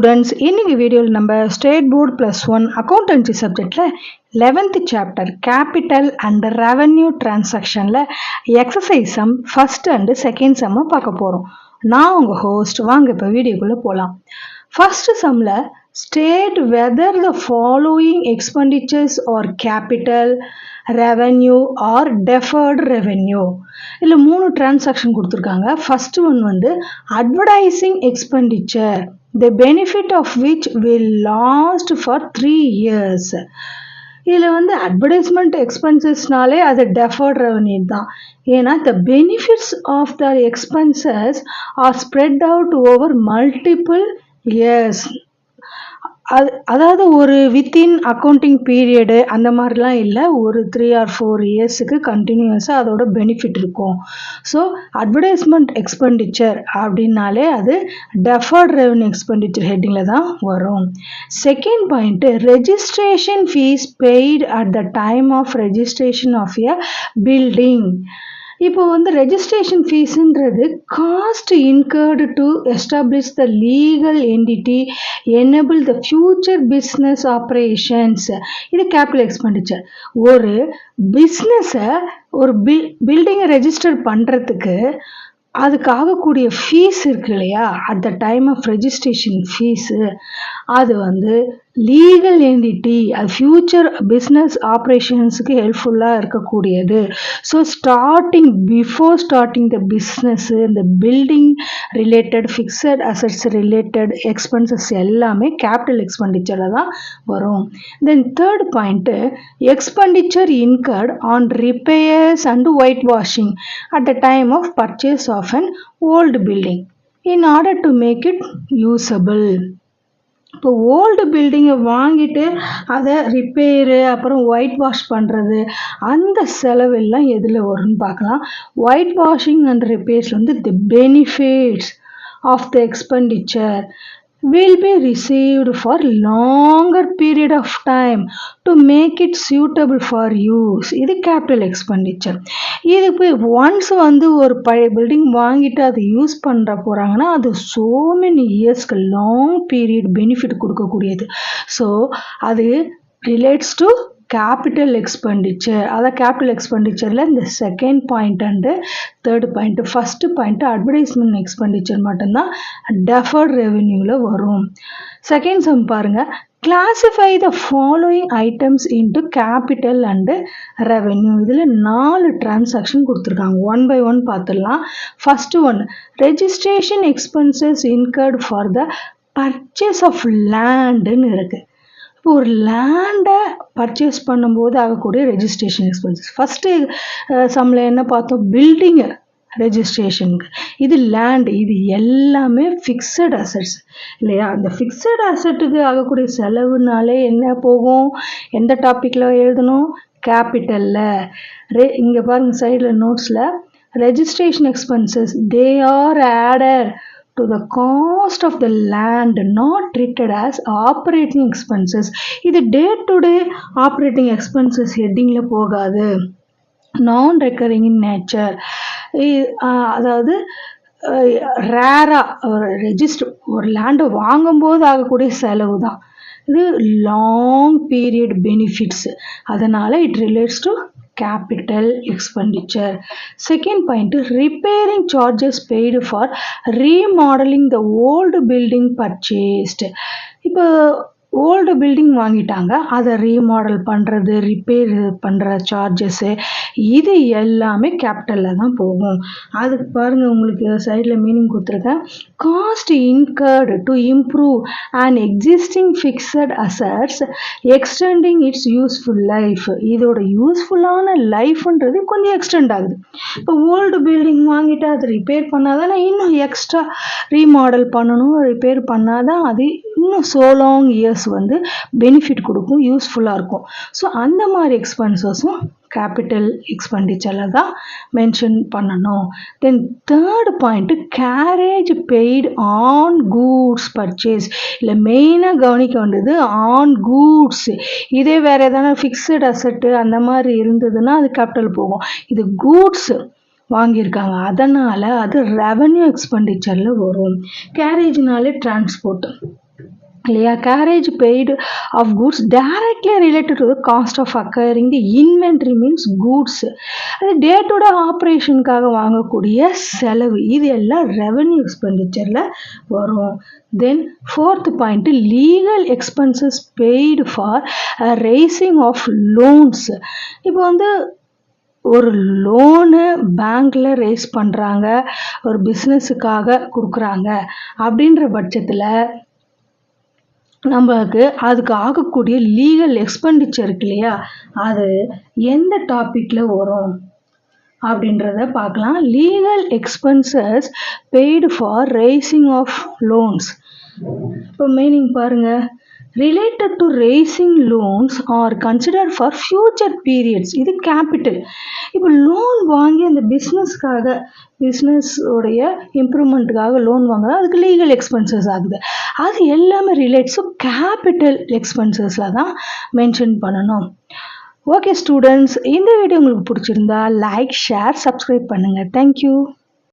Students, இன்னைக்கு வீடியோவில் நம்ம ஸ்டேட் போர்டு +1 அக்கௌண்டன்சி சப்ஜெக்டில் 11th chapter capital and revenue டிரான்சாக்ஷனில் exercise sum first and second சம்மை பார்க்க போகிறோம். நான் உங்கள் ஹோஸ்ட். வாங்க இப்போ வீடியோக்குள்ளே போகலாம். ஃபர்ஸ்ட் சம்மில் state whether the following expenditures are capital revenue or deferred revenue. இதில் 3 டிரான்சாக்ஷன் கொடுத்துருக்காங்க. ஃபர்ஸ்ட் ஒன் வந்து advertising expenditure, the benefit of which will last for 3 years. இதில் வந்து அட்வர்டைஸ்மெண்ட் எக்ஸ்பென்சஸ்னாலே அது டெஃபர்ட் ரெவன்யூ தான். ஏன்னா the benefits of the expenses are spread out over multiple years. அதாவது ஒரு வித்தின் அக்கௌண்டிங் பீரியடு அந்த மாதிரிலாம் இல்லை, ஒரு 3 or 4 இயர்ஸுக்கு கண்டினியூஸாக அதோட பெனிஃபிட் இருக்கும். ஸோ அட்வர்டைஸ்மெண்ட் எக்ஸ்பெண்டிச்சர் அப்படின்னாலே அது டெஃபர்ட் ரெவன்யூ எக்ஸ்பெண்டிச்சர் ஹெட்டிங்கில் தான் வரும். Second point, registration fees paid at the time of registration of a building. இப்போ வந்து ரெஜிஸ்ட்ரேஷன் ஃபீஸுன்றது cost incurred to establish the legal entity enable the future business operations. இது capital expenditure. ஒரு பிஸ்னஸை ஒரு பில்டிங்கை ரெஜிஸ்டர் பண்ணுறதுக்கு அதுக்கு ஆகக்கூடிய ஃபீஸ் இருக்கு இல்லையா, at the time of registration fees, அது வந்து லீகல் என்டிட்டி, அது ஃபியூச்சர் பிஸ்னஸ் ஆப்ரேஷன்ஸுக்கு ஹெல்ப்ஃபுல்லாக இருக்கக்கூடியது. So before starting the business, இந்த building related fixed assets related expenses எல்லாமே கேபிட்டல் எக்ஸ்பெண்டிச்சரில் தான் வரும். Then third point, expenditure incurred on repairs and white washing at the time of purchase of an old building in order to make it usable. இப்போ old பில்டிங்கை வாங்கிட்டு அதை repair அப்புறம் white wash பண்ணுறது, அந்த செலவெல்லாம் எதில் வரும்னு பார்க்கலாம். ஒயிட் வாஷிங் அண்ட் ரிப்பேர்ஸ் வந்து the benefits of the expenditure will be received for longer period of time to make it suitable for use. இது கேபிட்டல் எக்ஸ்பெண்டிச்சர். இது போய் ஒன்ஸ் வந்து ஒரு பழைய பில்டிங் வாங்கிட்டு அதை யூஸ் பண்ணுற போகிறாங்கன்னா அது so many இயர்ஸ்க்கு லாங் பீரியட் பெனிஃபிட் கொடுக்கக்கூடியது. ஸோ அது ரிலேட்ஸ் டு கேபிட்டல் எக்ஸ்பெண்டிச்சர். அதான் கேபிட்டல் எக்ஸ்பெண்டிச்சரில் இந்த second point and third point. First point advertisement expenditure மட்டும்தான் டெஃபர்ட் ரெவென்யூவில் வரும். செகண்ட் சம் பாருங்கள். Classify the following items into capital and revenue. இதில் 4 டிரான்சாக்ஷன் கொடுத்துருக்காங்க. 1 by 1 பார்த்துடலாம். First one, registration expenses incurred for the purchase of லேண்டுன்னு இருக்குது. இப்போ ஒரு லேண்டை பர்ச்சேஸ் பண்ணும்போது ஆகக்கூடிய ரெஜிஸ்ட்ரேஷன் எக்ஸ்பென்சஸ். ஃபஸ்ட்டு சம்மில் என்ன பார்த்தோம், பில்டிங்கு ரெஜிஸ்ட்ரேஷனுக்கு. இது லேண்ட், இது எல்லாமே ஃபிக்ஸட் அசட்ஸ் இல்லையா. அந்த ஃபிக்ஸட் அசட்டுக்கு ஆகக்கூடிய செலவுனாலே என்ன போகும், எந்த டாப்பிக்கில் எழுதணும், கேபிட்டலில். இங்கே பாருங்கள் சைடில் நோட்ஸில், registration expenses they are added to the cost of the land, not treated as operating expenses. இது day to day operating expenses ஹெட்டிங்கில் போகாது, நான் ரெக்கரிங் இன் நேச்சர். அதாவது ரேராக ஒரு லேண்டை வாங்கும்போது ஆகக்கூடிய செலவு தான் இது. லாங் பீரியட் பெனிஃபிட்ஸ், அதனால் it relates to capital expenditure. Second point, repairing charges paid for remodeling the old building purchased. இப்போ ஓல்டு பில்டிங் வாங்கிட்டாங்க, அதை ரீமாடல் பண்ணுறது, ரிப்பேர் பண்ணுற சார்ஜஸ்ஸு, இது எல்லாமே கேபிட்டலில் தான் போகும். அதுக்கு பாருங்கள், உங்களுக்கு சைடில் மீனிங் கொடுத்துருக்கேன். Cost incurred to improve and existing fixed assets extending it's useful life. இதோட யூஸ்ஃபுல்லான லைஃப்ன்றது கொஞ்சம் எக்ஸ்டெண்ட் ஆகுது. இப்போ ஓல்டு பில்டிங் வாங்கிட்டு அதை ரிப்பேர் பண்ணாதான் இன்னும் எக்ஸ்ட்ரா ரீமாடல் பண்ணணும், ரிப்பேர் பண்ணாதான் அது இன்னும் so long years வந்து பெனிஃபிட் கொடுக்கும், யூஸ்ஃபுல்லாக இருக்கும். ஸோ அந்த மாதிரி எக்ஸ்பென்சஸும் கேபிட்டல் எக்ஸ்பெண்டிச்சரில் தான் மென்ஷன் பண்ணணும். Then third point, carriage paid on goods purchase. இல்லை மெயினாக கவனிக்க வேண்டியது ஆன் கூட்ஸ். இதே வேறு எதனா ஃபிக்ஸட் அசட்டு அந்த மாதிரி இருந்ததுன்னா அது கேபிட்டல் போகும். இது கூட்ஸ் வாங்கியிருக்காங்க, அதனால் அது ரெவன்யூ எக்ஸ்பெண்டிச்சரில் வரும். கேரேஜ்னாலே டிரான்ஸ்போர்ட். இல்லையா? Carriage paid of goods directly related to the cost of acquiring the inventory means goods. அது டே டு டே ஆப்ரேஷனுக்காக வாங்கக்கூடிய செலவு. இது எல்லாம் ரெவன்யூ எக்ஸ்பெண்டிச்சரில் வரும். Then fourth point legal expenses paid for raising of loans. இப்போ வந்து ஒரு லோனு பேங்க்கில் ரேஸ் பண்ணுறாங்க, ஒரு பிஸ்னஸுக்காக கொடுக்குறாங்க அப்படின்ற பட்சத்தில் நம்மளுக்கு அதுக்கு ஆகக்கூடிய லீகல் எக்ஸ்பெண்டிச்சர் இருக்கு இல்லையா, அது எந்த டாப்பிக்கில் வரும் அப்படின்றத பார்க்கலாம். Legal expenses paid for raising of loans. இப்போ மீனிங் பாருங்கள், related to raising loans are consider for future periods. இது கேபிட்டல். இப்போ லோன் வாங்கி அந்த பிஸ்னஸோடைய இம்ப்ரூவ்மெண்ட்டுக்காக லோன் வாங்குறோம், அதுக்கு லீகல் எக்ஸ்பென்சஸ் ஆகுது. அது எல்லாமே ரிலேட்ஸ் டு கேபிட்டல் எக்ஸ்பென்சஸில் தான் மென்ஷன் பண்ணணும். ஓகே ஸ்டூடெண்ட்ஸ், இந்த வீடியோ உங்களுக்கு பிடிச்சிருந்தா லைக், ஷேர், சப்ஸ்கிரைப் பண்ணுங்கள். தேங்க்யூ.